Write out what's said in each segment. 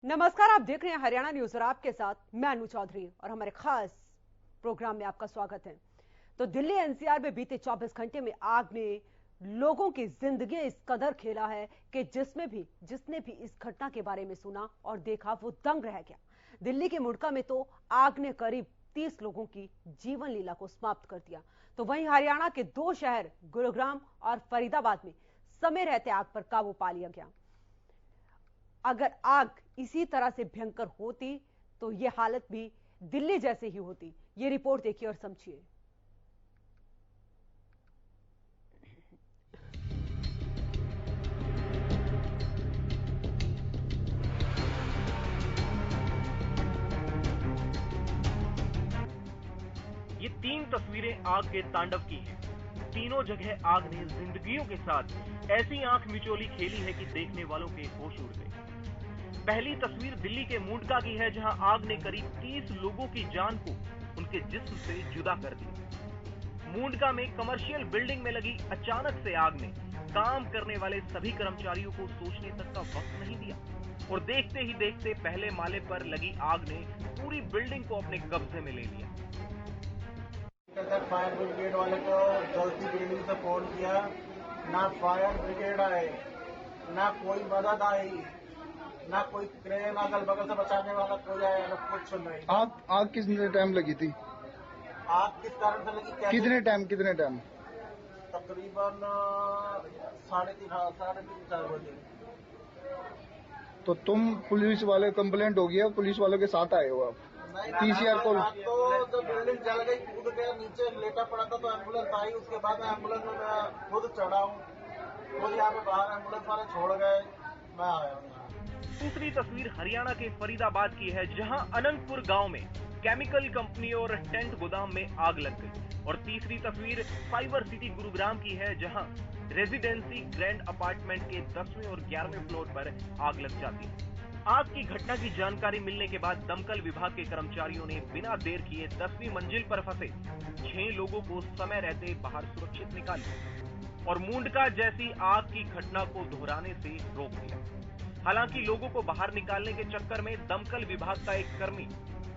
नमस्कार, आप देख रहे हैं हरियाणा न्यूज और आपके साथ मैं अनु चौधरी और हमारे खास प्रोग्राम में आपका स्वागत है। तो दिल्ली एनसीआर में बीते 24 घंटे में आग ने लोगों की जिंदगी इस कदर खेला है कि जिसने भी इस घटना के बारे में सुना और देखा वो दंग रह गया। दिल्ली के मुंडका में तो आग ने करीब 30 लोगों की जीवन लीला को समाप्त कर दिया। तो वहीं हरियाणा के दो शहर गुरुग्राम और फरीदाबाद में समय रहते आग पर काबू पा लिया गया। अगर आग इसी तरह से भयंकर होती तो यह हालत भी दिल्ली जैसे ही होती। ये रिपोर्ट देखिए और समझिए। ये तीन तस्वीरें आग के तांडव की हैं। तीनों जगह आग ने जिंदगियों के साथ ऐसी आंख मिचोली खेली है कि देखने वालों के होश उड़ गए। पहली तस्वीर दिल्ली के मुंडका की है, जहां आग ने करीब 30 लोगों की जान को उनके जिस्म से जुदा कर दिया। मुंडका में कमर्शियल बिल्डिंग में लगी अचानक से आग ने काम करने वाले सभी कर्मचारियों को सोचने तक का वक्त नहीं दिया और देखते ही देखते पहले माले पर लगी आग ने पूरी बिल्डिंग को अपने कब्जे में ले लिया। फायर ब्रिगेड वाले को जल्दी बिल्डिंग से फोन किया, ना फायर ब्रिगेड आए, ना कोई मदद आई, ना कोई क्रेन अगल बगल से बचाने वाला कोई आया, ना कुछ नहीं। आग कितने टाइम लगी थी? आग किस कारण से लगी? कितने टाइम? तकरीबन 3:30-4 बजे। तो तुम पुलिस वाले कंप्लेंट हो गया, पुलिस वालों के साथ आए हो आप? पीसीआर कॉल तो जब बिल्डिंग जल गई, कूद गया नीचे, लेटा पड़ा था तो एम्बुलेंस आई। उसके बाद एम्बुलेंस में मैं खुद चढ़ा हूँ, खुद यहाँ पे बाहर एम्बुलेंस वाले छोड़ गए, मैं आया हूँ। दूसरी तस्वीर हरियाणा के फरीदाबाद की है, जहां अनंतपुर गांव में केमिकल कंपनी और टेंट गोदाम में आग लग गई। और तीसरी तस्वीर फाइबर सिटी गुरुग्राम की है, जहां रेजिडेंसी ग्रैंड अपार्टमेंट के 10वें और 11वें फ्लोर पर आग लग जाती है। आग की घटना की जानकारी मिलने के बाद दमकल विभाग के कर्मचारियों ने बिना देर किए 10वीं मंजिल पर फंसे 6 लोगों को समय रहते बाहर सुरक्षित निकाला और मुंडका जैसी आग की घटना को दोहराने से रोक दिया। हालांकि लोगों को बाहर निकालने के चक्कर में दमकल विभाग का एक कर्मी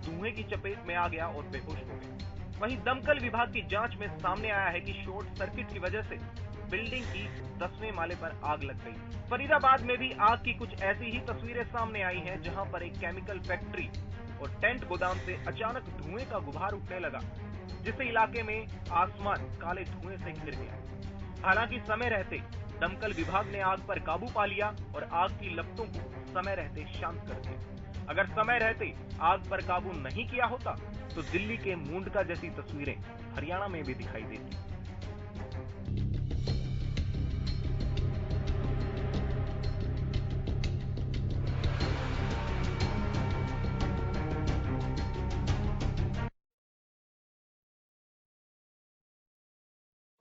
धुएं की चपेट में आ गया और बेहोश हो गया। वहीं दमकल विभाग की जांच में सामने आया है कि शॉर्ट सर्किट की वजह से बिल्डिंग की 10वें माले पर आग लग गई। फरीदाबाद में भी आग की कुछ ऐसी ही तस्वीरें सामने आई हैं, जहां पर एक केमिकल फैक्ट्री और टेंट गोदाम से अचानक धुएं का गुबार उठने लगा, जिससे इलाके में आसमान काले धुएं से घिर गया। हालांकि समय रहते दमकल विभाग ने आग पर काबू पा लिया और आग की लपटों को समय रहते शांत कर दिया। अगर समय रहते आग पर काबू नहीं किया होता तो दिल्ली के मुंडका जैसी तस्वीरें हरियाणा में भी दिखाई देती।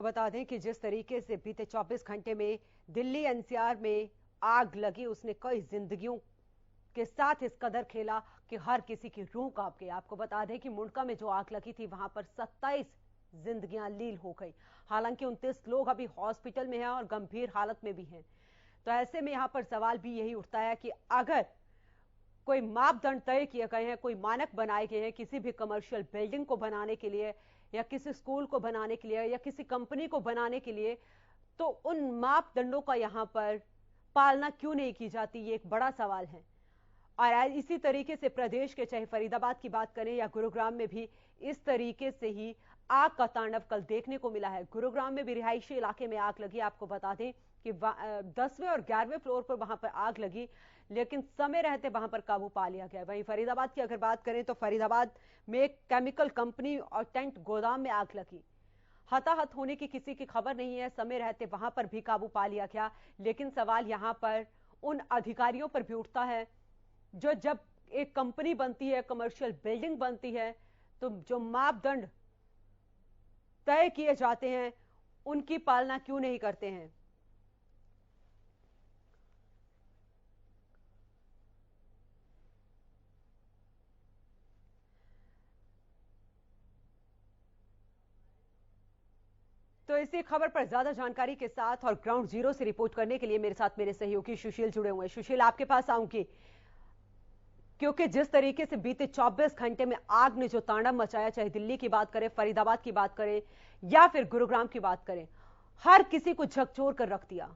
बता दें कि जिस तरीके से बीते 24 घंटे में दिल्ली एनसीआर में आग लगी, उसने कई जिंदगियों के साथ इस कदर खेला कि हर किसी की रूह कांप गई। आपको बता दें कि मुंडका में जो आग लगी थी वहां पर 27 जिंदगियां लील हो गई। हालांकि 29 लोग अभी हॉस्पिटल में हैं और गंभीर हालत में भी हैं। तो ऐसे में यहां पर सवाल भी यही उठता है कि अगर कोई मापदंड तय किए गए हैं, कोई मानक बनाए गए हैं किसी भी कमर्शियल बिल्डिंग को बनाने के लिए या किसी स्कूल को बनाने के लिए या किसी कंपनी को बनाने के लिए, तो उन मापदंडों का यहां पर पालना क्यों नहीं की जाती, ये एक बड़ा सवाल है। और इसी तरीके से प्रदेश के चाहे फरीदाबाद की बात करें या गुरुग्राम में भी इस तरीके से ही आग का तांडव कल देखने को मिला है। गुरुग्राम में भी रिहायशी इलाके में आग लगी। आपको बता दें कि 10वें और 11वें फ्लोर पर वहां पर आग लगी, लेकिन समय रहते वहां पर काबू पा लिया गया। वहीं फरीदाबाद की अगर बात करें तो फरीदाबाद में एक केमिकल कंपनी और टेंट गोदाम में आग लगी। हताहत होने की किसी की खबर नहीं है, समय रहते वहां पर भी काबू पा लिया गया। लेकिन सवाल यहां पर उन अधिकारियों पर भी उठता है जो जब एक कंपनी बनती है, कमर्शियल बिल्डिंग बनती है, तो जो मापदंड तय किए जाते हैं उनकी पालना क्यों नहीं करते हैं। तो इसी खबर पर ज्यादा जानकारी के साथ और ग्राउंड जीरो से रिपोर्ट करने के लिए मेरे साथ मेरे सहयोगी सुशील जुड़े हुए हैं। सुशील, आपके पास आऊंगी। क्योंकि जिस तरीके से बीते 24 घंटे में आग ने जो तांडव मचाया, चाहे दिल्ली की बात करें, फरीदाबाद की बात करें या फिर गुरुग्राम की बात करें, हर किसी को झकझोर कर रख दिया।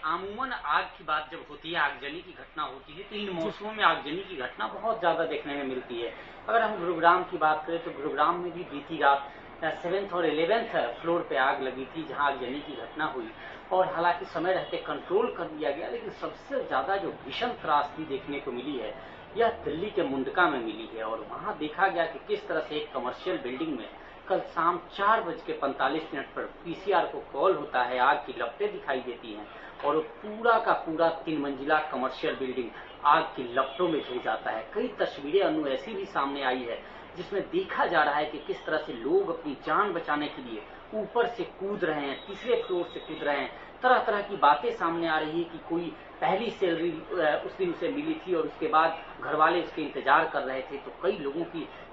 आमूमन आग की बात जब होती है, आगजनी की घटना होती है, तो इन मौसमों में आगजनी की घटना बहुत ज्यादा देखने में मिलती है। अगर हम गुरुग्राम की बात करें तो गुरुग्राम में भी बीती रात 7th और 11th फ्लोर पे आग लगी थी, जहां आगजनी की घटना हुई और हालांकि समय रहते कंट्रोल कर दिया गया, लेकिन सबसे ज्यादा जो भीषण त्रासदी देखने को मिली है यह दिल्ली के मुंडका में मिली है। और वहां देखा गया कि किस तरह से एक कमर्शियल बिल्डिंग में कल शाम 4:45 पर पीसीआर को कॉल होता है, आग की लपटें दिखाई देती हैं और पूरा का पूरा 3 मंजिला कमर्शियल बिल्डिंग आग की लपटों में घिर जाता है। कई तस्वीरें अनु ऐसी भी सामने आई है जिसमें देखा जा रहा है कि किस तरह से लोग अपनी जान बचाने के लिए ऊपर से कूद रहे हैं, तीसरे फ्लोर से कूद रहे हैं। तरह तरह की बातें सामने आ रही है कि कोई पहली सैलरी उस दिन उसे मिली थी और उसके बाद घर वाले उसके इंतजार कर रहे थे, तो कई लोगों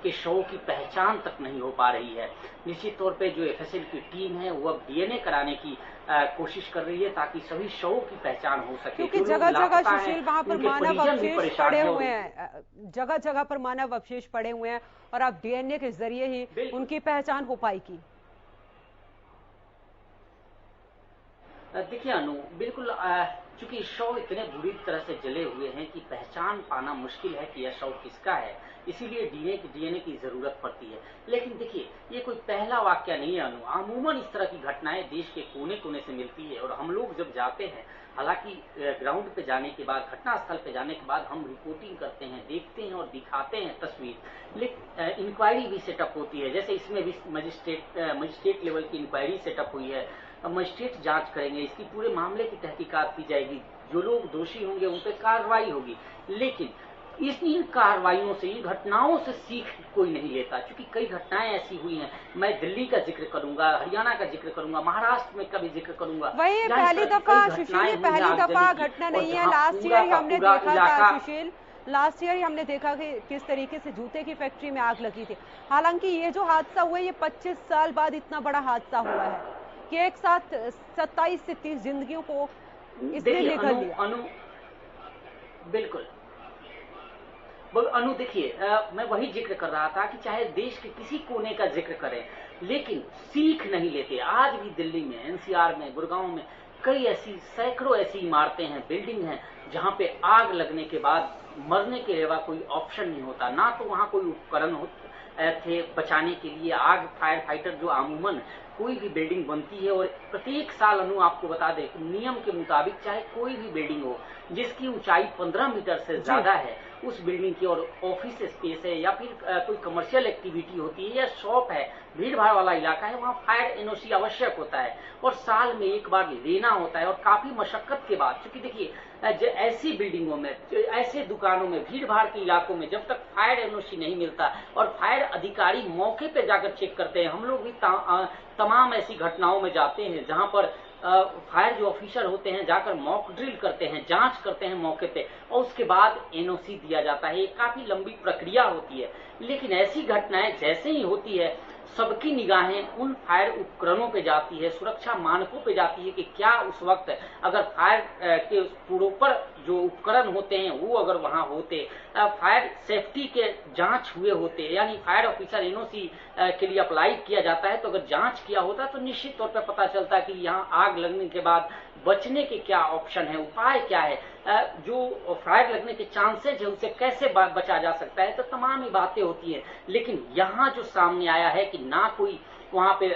के शवों की पहचान तक नहीं हो पा रही है। निश्चित तौर पे जो एफएसएल की टीम है वो अब डीएनए कराने की कोशिश कर रही है ताकि सभी शवों की पहचान हो सके। क्योंकि जगह जगह सुशील वहां पर मानव अवशेष पड़े हुए हैं, जगह जगह पर मानव अवशेष पड़े हुए हैं और अब डीएनए के जरिए ही उनकी पहचान हो पाएगी। देखिए अनु, बिल्कुल चूंकि शव इतने बुरी तरह से जले हुए हैं कि पहचान पाना मुश्किल है कि यह शव किसका है, इसीलिए डीएनए की जरूरत पड़ती है। लेकिन देखिए ये कोई पहला वाकया नहीं है अनु, अमूमन इस तरह की घटनाएं देश के कोने कोने से मिलती है और हम लोग जब जाते हैं, हालांकि ग्राउंड पे जाने के बाद, घटनास्थल पे जाने के बाद हम रिपोर्टिंग करते हैं, देखते हैं और दिखाते हैं तस्वीर, लेकिन इंक्वायरी भी सेटअप होती है। जैसे इसमें भी मजिस्ट्रेट लेवल की इंक्वायरी सेटअप हुई है, मजिस्ट्रेट जांच करेंगे, इसकी पूरे मामले की तहकीकात की जाएगी, जो लोग दोषी होंगे उन पर कार्रवाई होगी। लेकिन इन कार्रवाइयों से, इन घटनाओं से सीख कोई नहीं लेता, क्योंकि कई घटनाएं ऐसी हुई हैं। मैं दिल्ली का जिक्र करूंगा, हरियाणा का जिक्र करूंगा, महाराष्ट्र में का भी जिक्र करूंगा। वही पहली दफा सुशील, पहली दफा घटना नहीं है। लास्ट ईयर हमने देखा था सुशील, लास्ट ईयर हमने देखा कि किस तरीके से जूते की फैक्ट्री में आग लगी थी। हालांकि ये जो हादसा हुआ है ये 25 साल बाद इतना बड़ा हादसा हुआ है कि एक साथ 27 से 30 जिंदगियों को इसने निकल लिया। बिल्कुल अनु, देखिए मैं वही जिक्र कर रहा था कि चाहे देश के किसी कोने का जिक्र करें, लेकिन सीख नहीं लेते। आज भी दिल्ली में, एनसीआर में, गुड़गांव में कई ऐसी सैकड़ों ऐसी इमारतें हैं, बिल्डिंग हैं, जहां पे आग लगने के बाद मरने के अलावा कोई ऑप्शन नहीं होता। ना तो वहां कोई उपकरण थे बचाने के लिए, आग फायर फाइटर जो अमूमन कोई भी बिल्डिंग बनती है और प्रत्येक साल अनु आपको बता दें कि नियम के मुताबिक चाहे कोई भी बिल्डिंग हो जिसकी ऊंचाई 15 मीटर से ज्यादा है, उस बिल्डिंग की और ऑफिस स्पेस है या फिर कोई कमर्शियल एक्टिविटी होती है या शॉप है, भीड़ भाड़ वाला इलाका है, वहाँ फायर एनओसी आवश्यक होता है और साल में एक बार लेना होता है। और काफी मशक्कत के बाद, क्योंकि देखिए ऐसी बिल्डिंगों में, ऐसे दुकानों में, भीड़ भाड़ के इलाकों में जब तक फायर एनओसी नहीं मिलता और फायर अधिकारी मौके पे जाकर चेक करते हैं, हम लोग भी तमाम ऐसी घटनाओं में जाते हैं जहां पर फायर जो ऑफिसर होते हैं जाकर मॉक ड्रिल करते हैं, जांच करते हैं मौके पे और उसके बाद एनओसी दिया जाता है। ये काफी लंबी प्रक्रिया होती है, लेकिन ऐसी घटनाएं जैसे ही होती है सबकी निगाहें उन फायर उपकरणों पे जाती है, सुरक्षा मानकों पे जाती है कि क्या उस वक्त अगर फायर के प्रॉपर जो उपकरण होते हैं वो अगर वहां होते, फायर सेफ्टी के जांच हुए होते, यानी फायर ऑफिसर एनओसी के लिए अप्लाई किया जाता है, तो अगर जांच किया होता तो निश्चित तौर पर पता चलता कि यहाँ आग लगने के बाद बचने के क्या ऑप्शन है, उपाय क्या है, जो फायर लगने के चांसेज है उसे कैसे बचा जा सकता है, तो तमाम ही बातें होती है। लेकिन यहाँ जो सामने आया है कि ना कोई वहां पे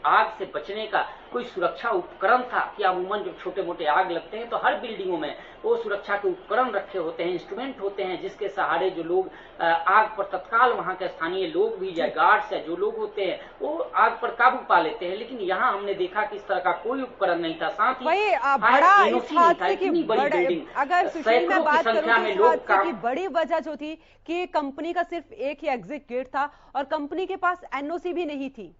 आग से बचने का कोई सुरक्षा उपकरण था कि अमूमन जब छोटे मोटे आग लगते हैं तो हर बिल्डिंगों में वो सुरक्षा के उपकरण रखे होते हैं, इंस्ट्रूमेंट होते हैं जिसके सहारे जो लोग आग पर तत्काल वहां के स्थानीय लोग भी या गार्ड्स है जो लोग होते हैं वो आग पर काबू पा लेते हैं। लेकिन यहाँ हमने देखा कि इस तरह का कोई उपकरण नहीं था। साथ ही बड़ा इस हादसे की बड़ी, अगर सुशील मैं बात करूं तो इस हादसे की बड़ी वजह जो थी कि कंपनी का सिर्फ एक ही एग्जिट गेट था और कंपनी के पास एनओसी भी नहीं थी।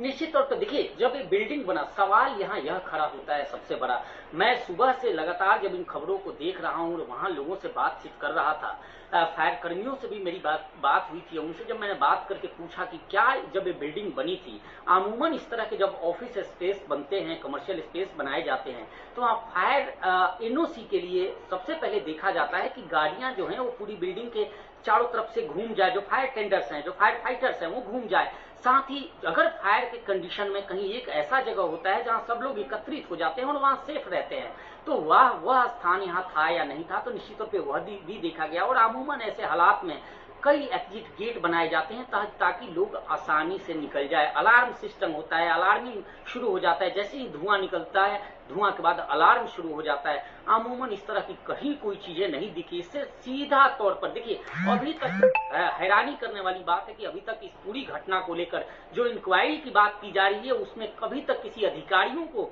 निश्चित तौर पर देखिए, जब ये बिल्डिंग बना, सवाल यहाँ यह खड़ा होता है सबसे बड़ा। मैं सुबह से लगातार जब इन खबरों को देख रहा हूँ और वहाँ लोगों से बातचीत कर रहा था, फायर कर्मियों से भी मेरी बात हुई थी। उनसे जब मैंने बात करके पूछा कि क्या जब ये बिल्डिंग बनी थी, अमूमन इस तरह के जब ऑफिस स्पेस बनते हैं, कमर्शियल स्पेस बनाए जाते हैं, तो वहाँ फायर एनओसी के लिए सबसे पहले देखा जाता है कि गाड़ियां जो हैं वो पूरी बिल्डिंग के चारों तरफ से घूम जाए, जो फायर टेंडर्स हैं, जो फायर फाइटर्स हैं, वो घूम जाए। साथ ही अगर फायर के कंडीशन में कहीं एक ऐसा जगह होता है जहां सब लोग एकत्रित हो जाते हैं और वहां सेफ रहते हैं, तो वह स्थान यहाँ था या नहीं था, तो निश्चित तौर पे वह भी देखा गया। और अमूमन ऐसे हालात में कई एग्जिट गेट बनाए जाते हैं ताकि लोग आसानी से निकल जाए। अलार्म सिस्टम होता है, अलार्मिंग शुरू हो जाता है, जैसे ही धुआं निकलता है, धुआं के बाद अलार्म शुरू हो जाता है। अमूमन इस तरह की कहीं कोई चीजें नहीं दिखी। इससे सीधा तौर पर देखिए, अभी तक हैरानी करने वाली बात है कि अभी तक इस पूरी घटना को लेकर जो इंक्वायरी की बात की जा रही है, उसमें कभी तक किसी अधिकारियों को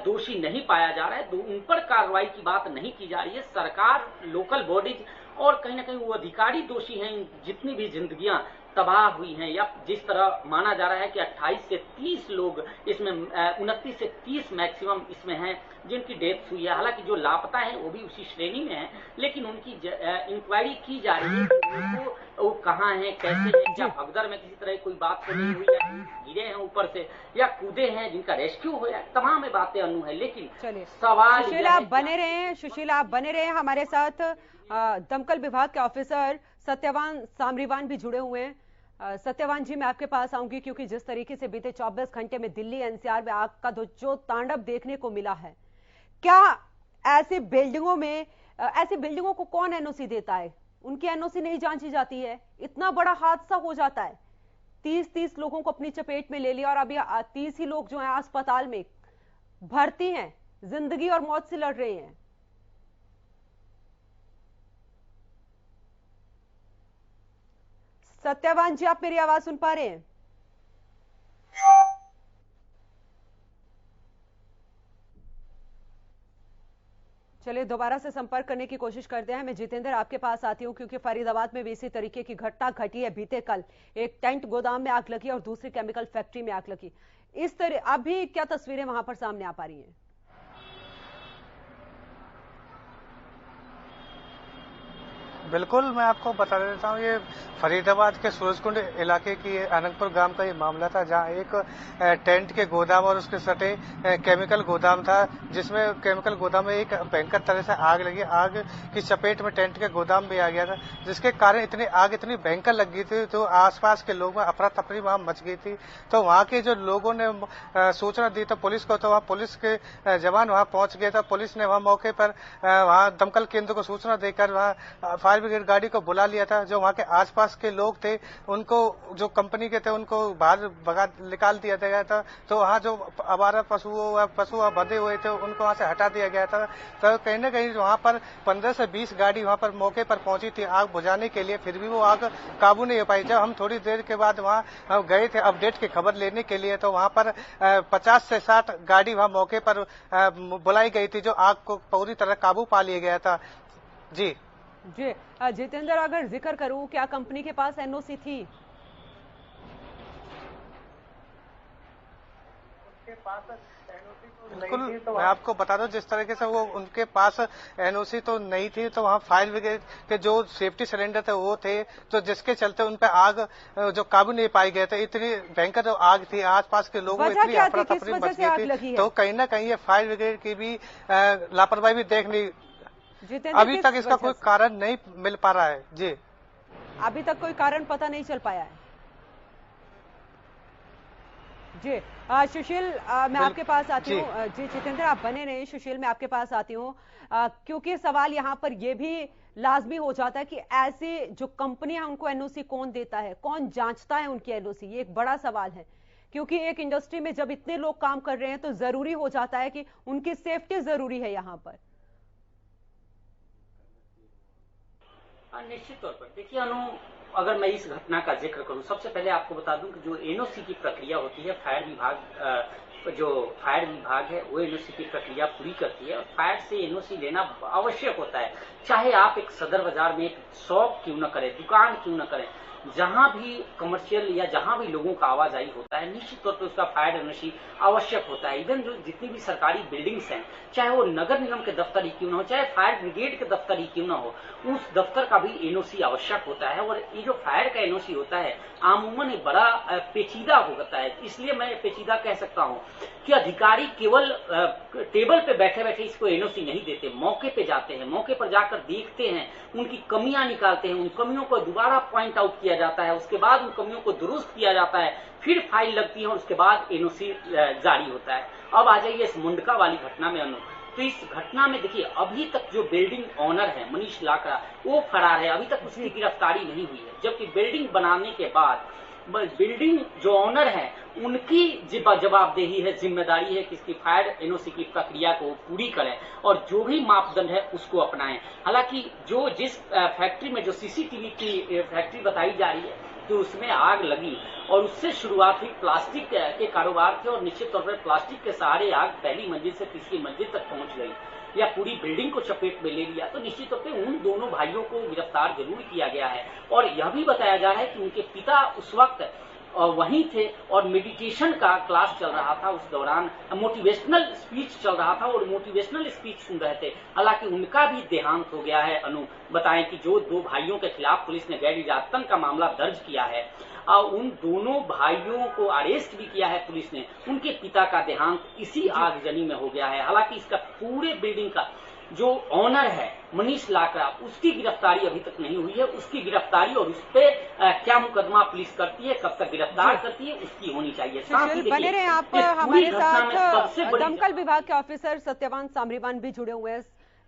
दोषी नहीं पाया जा रहा है, उन पर कार्रवाई की बात नहीं की जा रही है। सरकार, लोकल बॉडीज और कहीं ना कहीं वो अधिकारी दोषी हैं। जितनी भी जिंदगियां तबाह हुई हैं, या जिस तरह माना जा रहा है कि 28 से 30 लोग इसमें, 29 से 30 मैक्सिमम इसमें हैं जिनकी डेथ हुई है। हालांकि जो लापता हैं वो भी उसी श्रेणी में हैं, लेकिन उनकी इंक्वायरी की जा रही है कि वो कहाँ हैं, कैसे हैं, क्या भगदड़ में किसी तरह कोई बात तो नहीं हुई, या गिरे हैं ऊपर से या कूदे हैं, जिनका रेस्क्यू हो या तमाम बातें अनु है। लेकिन सवाल सुशील आप बने रहे, सुशील आप बने रहे हमारे साथ। दमकल विभाग के ऑफिसर सत्यवान सामरीवान भी जुड़े हुए हैं। सत्यवान जी, मैं आपके पास आऊंगी क्योंकि जिस तरीके से बीते 24 घंटे में दिल्ली एनसीआर में आग का जो तांडव देखने को मिला है, क्या ऐसी बिल्डिंगों को कौन एनओसी देता है? उनकी एनओसी नहीं जांची जाती है? इतना बड़ा हादसा हो जाता है, 30 लोगों को अपनी चपेट में ले लिया और अभी 30 ही लोग जो हैं अस्पताल में भर्ती हैं, जिंदगी और मौत से लड़ रहे हैं। सत्यवान जी, आप मेरी आवाज सुन पा रहे हैं? चलिए दोबारा से संपर्क करने की कोशिश करते हैं। मैं जितेंद्र आपके पास आती हूं क्योंकि फरीदाबाद में भी इसी तरीके की घटना घटी है। बीते कल एक टेंट गोदाम में आग लगी और दूसरी केमिकल फैक्ट्री में आग लगी। इस तरह अभी क्या तस्वीरें वहां पर सामने आ पा रही हैं? बिल्कुल, मैं आपको बता देता हूँ, ये फरीदाबाद के सूरजकुंड इलाके की अनंतपुर गांव का ये मामला था, जहां एक टेंट के गोदाम और उसके सटे केमिकल गोदाम था, जिसमें केमिकल गोदाम में एक भयंकर तरह से आग लगी। आग की चपेट में टेंट के गोदाम भी आ गया था, जिसके कारण आग इतनी भयंकर लग गई थी तो आसपास के लोगों में अफरा तफरी वहां मच गई थी। तो वहां के जो लोगों ने सूचना दी तो पुलिस को, तो वहां पुलिस के जवान वहां पहुंच गए थे। पुलिस ने वहां मौके पर वहां दमकल केंद्र को सूचना देकर वहां फायर ब्रिगेड गाड़ी को बुला लिया था। जो वहां के आसपास के लोग थे, उनको, जो कंपनी के थे, उनको बाहर निकाल दिया गया था। तो वहां जो आवारा पशु बंधे हुए थे, उनको वहां से हटा दिया गया था। तो कहीं ना कहीं वहां पर 15 से 20 गाड़ी वहां पर मौके पर पहुंची थी आग बुझाने के लिए, फिर भी वो आग काबू नहीं हो पाई। जब हम थोड़ी देर के बाद वहां गए थे अपडेट की खबर लेने के लिए, तो वहां पर 50 से 60 गाड़ी वहां मौके पर बुलाई गई थी, जो आग को पूरी तरह काबू पा लिया गया था। जी जितेंद्र, अगर जिक्र करूं, क्या कंपनी के पास एनओसी थी? बिल्कुल, मैं आपको बता दूं, जिस तरीके से वो उनके पास एनओसी तो नहीं थी, तो वहाँ फायर ब्रिगेड के जो सेफ्टी सिलेंडर थे वो थे, तो जिसके चलते उन पे आग जो काबू नहीं पाई गए थे। इतनी भयंकर जो आग थी, आसपास के लोगों में इतनी अफरा तफरी मच गई थी, तो कहीं ना कहीं ये फायर ब्रिगेड की भी लापरवाही भी देखनी, अभी तक इसका कोई कारण नहीं मिल पा रहा है। जी, अभी तक कोई कारण पता नहीं चल पाया है। जी सुशील, मैं आपके पास आती हूँ। जी जितेंद्र, आप बने रहे। सुशील, मैं आपके पास आती हूँ क्योंकि सवाल यहाँ पर यह भी लाजमी हो जाता है कि ऐसे जो कंपनियां, उनको एनओसी कौन देता है, कौन जांचता है उनकी एनओसी? ये एक बड़ा सवाल है क्योंकि एक इंडस्ट्री में जब इतने लोग काम कर रहे हैं तो जरूरी हो जाता है कि उनकी सेफ्टी जरूरी है यहाँ पर। निश्चित तौर पर देखिए अनु, अगर मैं इस घटना का जिक्र करूं, सबसे पहले आपको बता दूं कि जो एनओसी की प्रक्रिया होती है, फायर विभाग है वो एनओसी की प्रक्रिया पूरी करती है और फायर से एनओसी लेना आवश्यक होता है। चाहे आप एक सदर बाजार में एक शॉप क्यों न करें, दुकान क्यों न करें, जहां भी कमर्शियल या जहां भी लोगों का आवाजाही होता है, निश्चित तौर पर उसका फायर एनओसी आवश्यक होता है। इवन जो जितनी भी सरकारी बिल्डिंग्स हैं, चाहे वो नगर निगम के दफ्तर ही क्यों ना हो, चाहे फायर ब्रिगेड के दफ्तर ही क्यों ना हो, उस दफ्तर का भी एनओसी आवश्यक होता है। और ये जो फायर का एनओसी होता है आमूमन बड़ा पेचीदा होता है। इसलिए मैं पेचीदा कह सकता हूं कि अधिकारी केवल टेबल पे बैठे बैठे इसको एनओसी नहीं देते, मौके पे जाते हैं, मौके पर जाकर देखते हैं, उनकी कमियां निकालते हैं, उन कमियों को दोबारा पॉइंट आउट किया जाता है, उसके बाद उन कमियों को दुरुस्त किया जाता है, फिर फाइल लगती है और उसके बाद एनओसी जारी होता है। अब आ जाइए इस मुंडका वाली घटना में। तो इस घटना में देखिए अभी तक जो बिल्डिंग ऑनर है मनीष लाकड़ा वो फरार है, अभी तक उसकी गिरफ्तारी नहीं हुई है। जबकि बिल्डिंग बनाने के बाद बिल्डिंग जो ऑनर है उनकी जवाबदेही है, जिम्मेदारी है कि इसकी फायर एनओसी की प्रक्रिया को पूरी करें और जो भी मापदंड है उसको अपनाएं। हालांकि जो जिस फैक्ट्री में जो सीसीटीवी की फैक्ट्री बताई जा रही है तो उसमें आग लगी और उससे शुरुआत हुई प्लास्टिक के कारोबार थे और निश्चित तौर पर प्लास्टिक के सहारे आग पहली मंजिल से तीसरी मंजिल तक पहुंच गई या पूरी बिल्डिंग को चपेट में ले लिया। तो निश्चित तौर पे उन दोनों भाइयों को गिरफ्तार जरूर किया गया है और यह भी बताया जा रहा है कि उनके पिता उस वक्त वहीं थे और मेडिटेशन का क्लास चल रहा था, उस दौरान मोटिवेशनल स्पीच चल रहा था और मोटिवेशनल स्पीच सुन रहे थे। हालांकि उनका भी देहांत हो गया है। अनु बताएं कि जो दो भाइयों के खिलाफ पुलिस ने गैर इजाजतन का मामला दर्ज किया है, उन दोनों भाइयों को अरेस्ट भी किया है पुलिस ने। उनके पिता का देहांत इसी आगजनी में हो गया है। हालांकि इसका पूरे बिल्डिंग का जो ऑनर है मनीष लाकड़ा उसकी गिरफ्तारी अभी तक नहीं हुई है। उसकी गिरफ्तारी और उस पर क्या मुकदमा पुलिस करती है, कब तक गिरफ्तार करती है, उसकी होनी चाहिए। बने रहे आप हमारे साथ। दमकल विभाग के ऑफिसर सत्यवान सामरीवान भी जुड़े हुए हैं।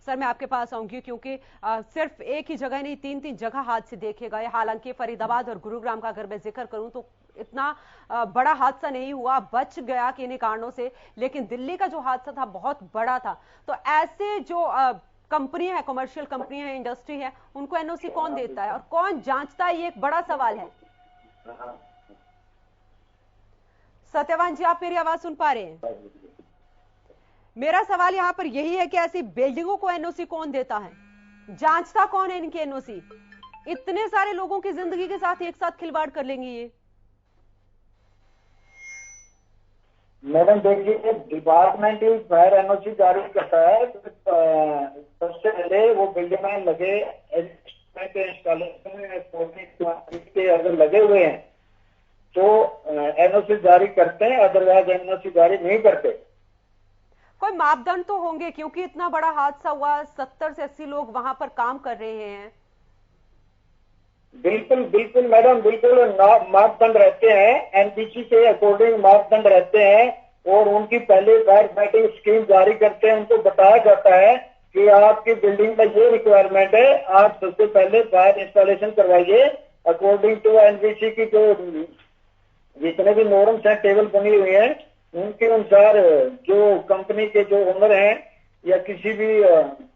सर मैं आपके पास आऊंगी क्योंकि सिर्फ एक ही जगह नहीं, तीन जगह हादसे देखे गए। हालांकि फरीदाबाद और गुरुग्राम का अगर मैं जिक्र करूं तो इतना बड़ा हादसा नहीं हुआ, बच गया किन्हीं कारणों से, लेकिन दिल्ली का जो हादसा था बहुत बड़ा था। तो ऐसे जो कंपनियां हैं, कमर्शियल कंपनियां हैं, इंडस्ट्री है, उनको एनओसी कौन देता है और कौन जांचता है, ये एक बड़ा सवाल है। सत्यवान जी आप मेरी आवाज सुन पा रहे हैं? मेरा सवाल यहाँ पर यही है कि ऐसी बिल्डिंगों को एनओसी कौन देता है, जांचता कौन है इनकी एनओसी? इतने सारे लोगों की जिंदगी के साथ एक साथ खिलवाड़ कर लेंगे ये। मैडम देखिए, डिपार्टमेंट फायर एनओसी जारी करता है। सबसे पहले वो बिल्डिंग में लगे इंस्टॉलेशन के अगर लगे हुए हैं तो एनओसी जारी करते हैं, अदरवाइज एनओसी जारी नहीं करते। कोई मापदंड तो होंगे क्योंकि इतना बड़ा हादसा हुआ, 70 से 80 लोग वहां पर काम कर रहे हैं। बिल्कुल बिल्कुल मैडम, बिल्कुल मापदंड रहते हैं, एनबीसी के अकॉर्डिंग मापदंड रहते हैं और उनकी पहले फायर फाइटिंग स्कीम जारी करते हैं। उनको बताया जाता है कि आपकी बिल्डिंग में ये रिक्वायरमेंट है, आप सबसे पहले फायर इंस्टॉलेशन करवाइए अकॉर्डिंग टू एनबीसी की जो जितने भी नॉर्म्स हैं, टेबल बनी हुई है, उनके अनुसार जो कंपनी के जो ओनर हैं या किसी भी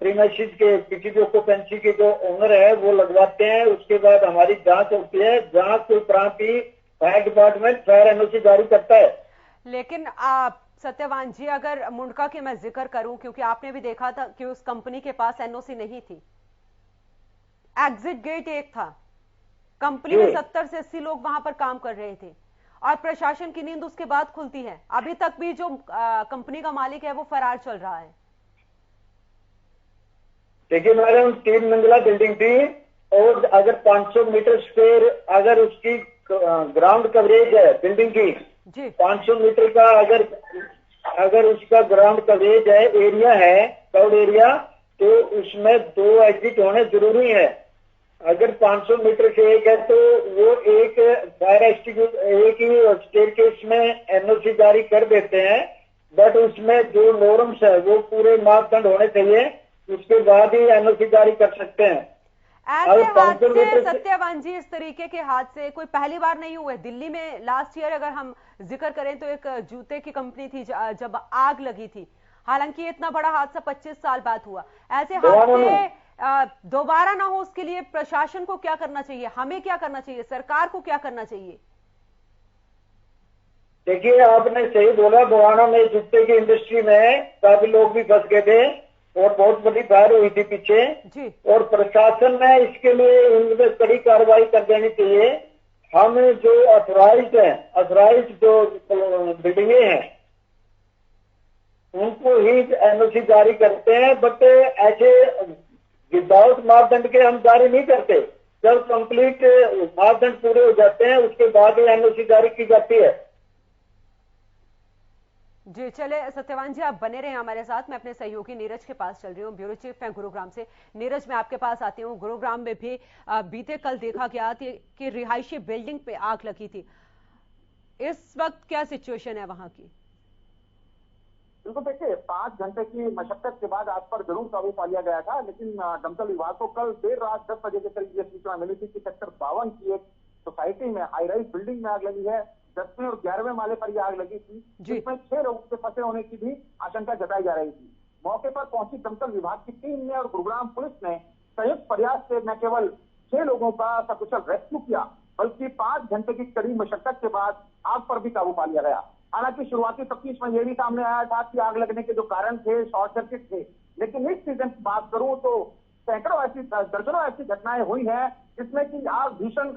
प्रीमाइसिस के किसी भी ऑक्यूपेंसी के जो ओनर है वो लगवाते हैं। उसके बाद हमारी जांच होती है, जांच के उपरांत ही फायर डिपार्टमेंट फायर एनओसी जारी करता है। लेकिन सत्यवान जी अगर मुंडका की मैं जिक्र करूं, क्योंकि आपने भी देखा था कि उस कंपनी के पास एनओसी नहीं थी, एग्जिट गेट एक था, कंपनी में 70 से 80 लोग वहां पर काम कर रहे थे और प्रशासन की नींद उसके बाद खुलती है। अभी तक भी जो कंपनी का मालिक है वो फरार चल रहा है। देखिए मैडम, 3 मंजिला बिल्डिंग थी और अगर 500 मीटर स्क्वायर अगर उसकी ग्राउंड कवरेज है बिल्डिंग की जी 500 मीटर का अगर उसका ग्राउंड कवरेज है, एरिया है, क्राउड एरिया, तो उसमें 2 एग्जिट होने जरूरी है। अगर 500 मीटर से एक है तो वो एक फायर एक्सटिंग्विशर एक ही स्टेयरकेस में एनओसी जारी कर देते हैं, बट उसमें जो नॉर्म्स है वो पूरे मापदंड होने चाहिए, उसके बाद ही एनओसी जारी कर सकते हैं। ऐसे हादसे सत्यवान जी, इस तरीके के हादसे कोई पहली बार नहीं हुए। दिल्ली में लास्ट ईयर अगर हम जिक्र करें तो एक जूते की कंपनी थी जब आग लगी थी। हालांकि इतना बड़ा हादसा 25 साल बाद हुआ। ऐसे हादसे दोबारा ना हो उसके लिए प्रशासन को क्या करना चाहिए, हमें क्या करना चाहिए, सरकार को क्या करना चाहिए? देखिए आपने सही बोला, बुवाना में जूते की इंडस्ट्री में काफी लोग भी फंस गए थे और बहुत बड़ी फायर हुई थी पीछे जी। और प्रशासन ने इसके लिए इनमें कड़ी कार्रवाई कर देनी चाहिए हम जो अथराइज्ड जो बिल्डिंगे हैं उनको ही एनओसी जारी करते हैं, बट ऐसे विदाउट मापदंड के हम जारी नहीं करते। जब कंप्लीट मापदंड पूरे हो जाते हैं उसके बाद ही एनओसी जारी की जाती है। जी चले सत्यवान जी, आप बने रहे हमारे साथ। मैं अपने सहयोगी नीरज के पास चल रही हूँ, ब्यूरो चीफ हैं गुरुग्राम से। नीरज, मैं आपके पास आती हूँ। गुरुग्राम में भी बीते कल देखा गया कि रिहायशी बिल्डिंग पे आग लगी थी। इस वक्त क्या सिचुएशन है वहां की? बिल्कुल, देखिए 5 घंटे की मशक्कत के बाद आग पर जरूर काबू पा लिया गया था, लेकिन दमकल विभाग को कल देर रात 10 बजे के करीब ये सूचना मिली थी कि सेक्टर 52 की एक सोसाइटी में हाई राइज बिल्डिंग में आग लगी है। 10वें और 11वें माले पर यह आग लगी थी, जिसमें 6 लोगों के फंसे होने की भी आशंका जताई जा रही थी। मौके पर पहुंची दमकल विभाग की टीम ने और गुरुग्राम पुलिस ने संयुक्त प्रयास से न केवल 6 लोगों का सकुशल रेस्क्यू किया, बल्कि 5 घंटे की कड़ी मशक्कत के बाद आग पर भी काबू पा लिया गया। हालांकि शुरुआती तफ्तीश में यह भी सामने आया था कि आग लगने के जो कारण थे शॉर्ट सर्किट थे, लेकिन इस सीजन की बात करूं तो दर्जनों ऐसी घटनाएं हुई हैं जिसमें कि आग भीषण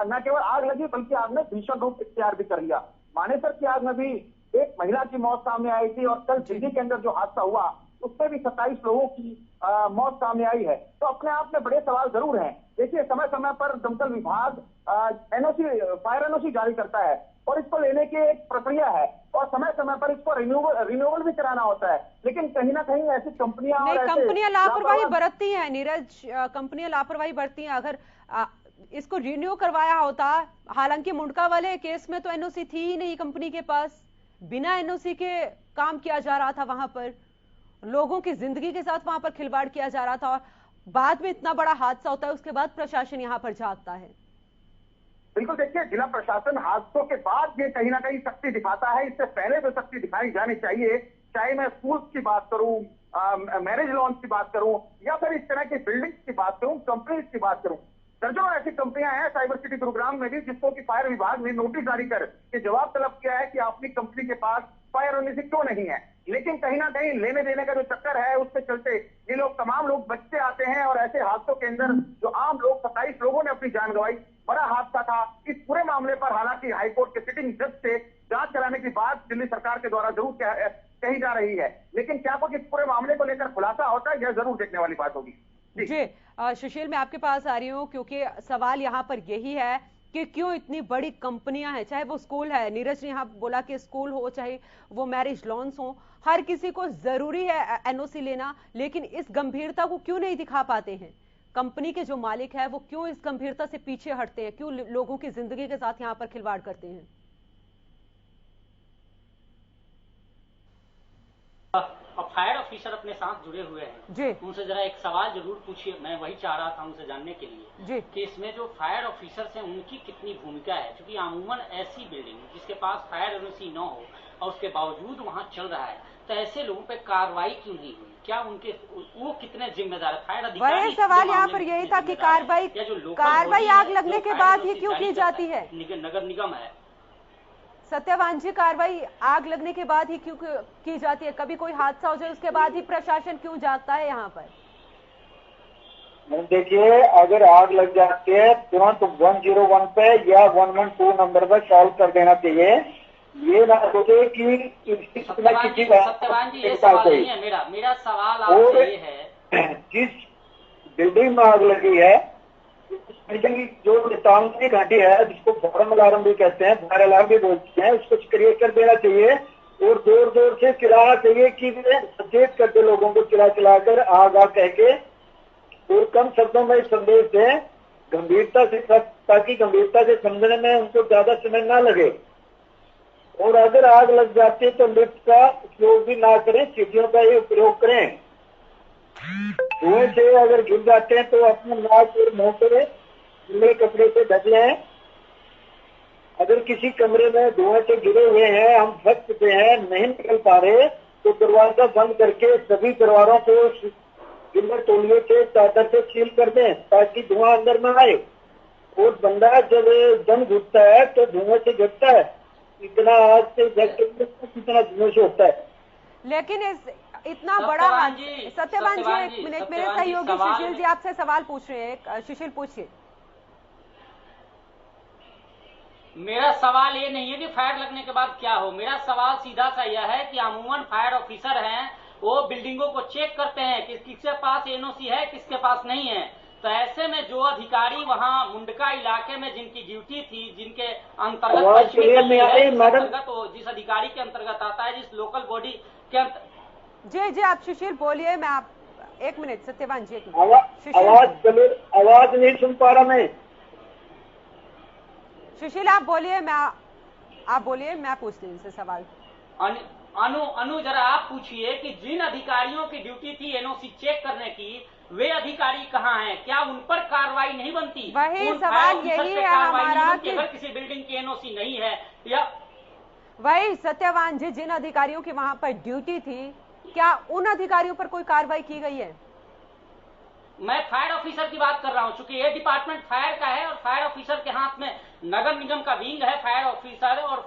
न केवल आग लगी बल्कि आग ने भीषण रूप इख्तियार भी कर लिया। मानेसर की आग में भी एक महिला की मौत सामने आई थी और कल दिल्ली के अंदर जो हादसा हुआ उसमें भी 27 लोगों की मौत सामने आई है। तो अपने आप में बड़े सवाल जरूर हैं। देखिए, समय समय पर दमकल विभाग फायर एनओसी जारी करता है और इसको लेने की एक प्रक्रिया है और समय समय पर इसको रिन्यूअल भी कराना होता है, लेकिन कहीं ना कहीं ऐसी कंपनियां लापरवाही बरतती हैं। नीरज, कंपनियां लापरवाही बरतती हैं। अगर इसको रिन्यू करवाया होता, हालांकि मुंडका वाले केस में तो एनओसी थी ही नहीं कंपनी के पास, बिना एनओसी के काम किया जा रहा था, वहां पर लोगों की जिंदगी के साथ वहां पर खिलवाड़ किया जा रहा था और बाद में इतना बड़ा हादसा होता है, उसके बाद प्रशासन यहां पर जागता है। बिल्कुल, देखिए जिला प्रशासन हादसों के बाद ये कहीं ना कहीं सख्ती दिखाता है। इससे पहले तो सख्ती दिखाई जानी चाहिए, चाहे मैं स्कूल्स की बात करूं, मैरिज लॉन्स की बात करूं या फिर इस तरह की बिल्डिंग्स की बात करूं, कंपनीज की बात करूं। दर्जनों ऐसी कंपनियां हैं साइबर सिटी गुरुग्राम में भी जिसको कि फायर विभाग ने नोटिस जारी कर के जवाब तलब किया है कि अपनी कंपनी के पास फायर एनओसी क्यों नहीं है, लेकिन कहीं ना कहीं लेने देने का जो चक्कर है उसके चलते ये लोग तमाम लोग बचते आते हैं और ऐसे हादसों के अंदर जो आम लोग 27 लोगों ने अपनी जान गंवाई, बड़ा हादसा था। इस पूरे मामले पर हालांकि हाईकोर्ट के सिटिंग जज से जांच कराने की बात दिल्ली सरकार के द्वारा जरूर कही जा रही है, लेकिन क्या कुछ इस पूरे मामले को लेकर खुलासा होता है, यह जरूर देखने वाली बात होगी। जी सुशील, मैं आपके पास आ रही हूँ क्योंकि सवाल यहाँ पर यही है कि क्यों इतनी बड़ी कंपनियां हैं, चाहे वो स्कूल है, नीरज ने यहाँ बोला कि स्कूल हो, चाहे वो मैरिज लॉन्स हो, हर किसी को जरूरी है एनओसी लेना, लेकिन इस गंभीरता को क्यों नहीं दिखा पाते हैं? कंपनी के जो मालिक है वो क्यों इस गंभीरता से पीछे हटते हैं, क्यों लोगों की जिंदगी के साथ यहाँ पर खिलवाड़ करते हैं? अब फायर ऑफिसर अपने साथ जुड़े हुए हैं जी, उनसे जरा एक सवाल जरूर पूछिए। मैं वही चाह रहा था उनसे जानने के लिए जी कि इसमें जो फायर ऑफिसर्स हैं उनकी कितनी भूमिका है, क्योंकि अमूमन ऐसी बिल्डिंग जिसके पास फायर एनओसी न हो और उसके बावजूद वहां चल रहा है, तो ऐसे लोगों पे कार्रवाई क्यों नहीं हुई? क्या उनके वो कितने जिम्मेदार है? फायर अधिकारी? बड़े सवाल यहाँ पर यही था कि कार्रवाई आग लगने के बाद ही क्यों की जाती है? नगर निगम है। सत्यवान जी, कार्रवाई आग लगने के बाद ही क्यों की जाती है? कभी कोई हादसा हो जाए उसके बाद ही प्रशासन क्यों जागता है यहाँ पर? देखिए, अगर आग लग जाती है तुरंत 101 पे या 112 नंबर पर सॉल्व कर देना चाहिए। ये ना सोचे कि सत्यवान जी ये सवाल नहीं है मेरा सवाल आपसे ये है, जिस बिल्डिंग में आग लगी है बिल्डिंग की जो चेतावनी घंटी है जिसको फॉरम अलार्म भी कहते हैं, फायर अलार्म भी बोलते हैं, उसको सक्रिय कर देना चाहिए और जोर जोर से चिल्लाना चाहिए कि सचेत कर दे लोगों को, चिल्ला कर आग कह के, और कम शब्दों में संदेश दें गंभीरता से, ताकि गंभीरता से समझने में उनको ज्यादा समय ना लगे। और अगर आग लग जाती है तो लिफ्ट का उपयोग भी ना करें, सीढ़ियों का ही उपयोग करें। धुएं से अगर गिर जाते हैं तो अपने नाक और मुंह पे खुले कपड़े से ढक लें। अगर किसी कमरे में धुएं से गिरे हुए हैं, हम फंस चुके हैं, नहीं निकल पा रहे, तो दरवाजा बंद करके सभी दरवाजों को गिल्लर तौलिए से, चादर से सील कर दें ताकि धुआं अंदर न आए। और बंदा जब दम घुटता है तो धुएं से घटता है, इतना आग से कितना धुएं से होता है। लेकिन इतना बड़ा सत्यवान जी एक मिनट, मेरे सहयोगी सुशील जी आपसे सवाल पूछ रहे हैं। सुशील पूछिए। मेरा सवाल ये नहीं है कि फायर लगने के बाद क्या हो, मेरा सवाल सीधा सा यह है कि अमूमन फायर ऑफिसर हैं, वो बिल्डिंगों को चेक करते हैं कि किसके पास एनओसी है, किसके पास नहीं है। तो ऐसे में जो अधिकारी वहां मुंडका इलाके में जिनकी ड्यूटी थी, जिनके अंतर्गत जिस अधिकारी के अंतर्गत आता है, जिस लोकल बॉडी के जी आप सुशील बोलिए। मैं आप एक मिनट सत्यवान जी, आवाज नहीं सुन पा रहा मैं। सुशील आप बोलिए, आप बोलिए, मैं पूछती हूँ इनसे सवाल। अनु जरा आप पूछिए कि जिन अधिकारियों की ड्यूटी थी एनओसी चेक करने की, वे अधिकारी कहाँ हैं? क्या उन पर कार्रवाई नहीं बनती? वही सवाल यही है हमारा कि अगर किसी बिल्डिंग की एनओसी नहीं है या वही सत्यवान जी, जिन अधिकारियों की वहां पर ड्यूटी थी, क्या उन अधिकारियों पर कोई कार्रवाई की गई है? मैं फायर ऑफिसर की बात कर रहा हूं, चूंकि ये डिपार्टमेंट फायर का है और फायर ऑफिसर के हाथ में नगर निगम का विंग है फायर ऑफिसर, और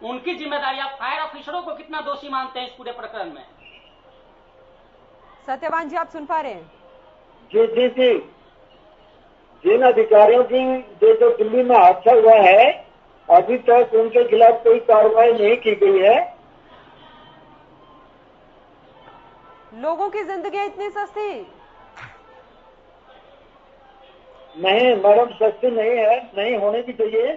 उनकी जिम्मेदारी। आप फायर ऑफिसरों को कितना दोषी मानते हैं इस पूरे प्रकरण में? सत्यवान जी आप सुन पा रहे हैं? जी। जिन अधिकारियों की जो दिल्ली में हादसा हुआ है, अभी तक उनके खिलाफ कोई कार्रवाई नहीं की गई है। लोगों की जिंदगी इतनी सस्ती नहीं मैडम, सस्ती नहीं है, नहीं होनी भी चाहिए।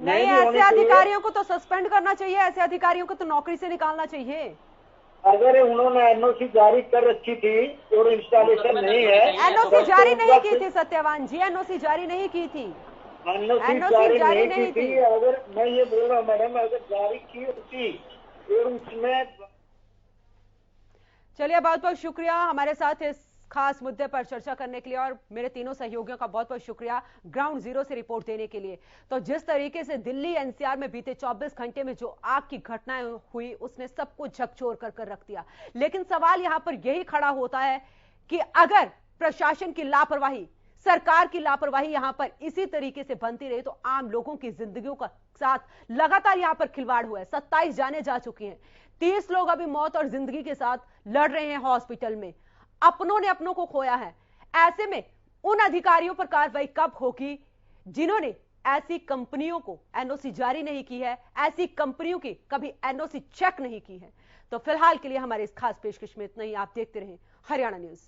नहीं, ऐसे अधिकारियों को तो सस्पेंड करना चाहिए, ऐसे अधिकारियों को तो नौकरी से निकालना चाहिए। अगर उन्होंने एनओसी जारी कर रखी थी और इंस्टॉलेशन नहीं है। एनओसी जारी नहीं की थी सत्यवान जी, एनओसी जारी नहीं की थी, एनओसी जारी नहीं की थी। अगर मैं ये बोल रहा हूँ मैडम, अगर जारी की होती और उसमें। चलिए बहुत बहुत शुक्रिया हमारे साथ इस खास मुद्दे पर चर्चा करने के लिए, और मेरे तीनों सहयोगियों का बहुत बहुत शुक्रिया ग्राउंड जीरो से रिपोर्ट देने के लिए। तो जिस तरीके से दिल्ली एनसीआर में बीते 24 घंटे में जो आग की घटनाएं हुई, उसने सबको झकझोर कर रख दिया। लेकिन सवाल यहां पर यही खड़ा होता है कि अगर प्रशासन की लापरवाही, सरकार की लापरवाही यहां पर इसी तरीके से बनती रही तो आम लोगों की जिंदगियों का साथ लगातार यहां पर खिलवाड़ हुआ है। 27 जाने जा चुकी हैं, 30 लोग अभी मौत और जिंदगी के साथ लड़ रहे हैं हॉस्पिटल में, अपनों ने अपनों को खोया है। ऐसे में उन अधिकारियों पर कार्रवाई कब होगी जिन्होंने ऐसी कंपनियों को एनओसी जारी नहीं की है, ऐसी कंपनियों की कभी एनओसी चेक नहीं की है? तो फिलहाल के लिए हमारे इस खास पेशकश में इतना ही। आप देखते रहें हरियाणा न्यूज।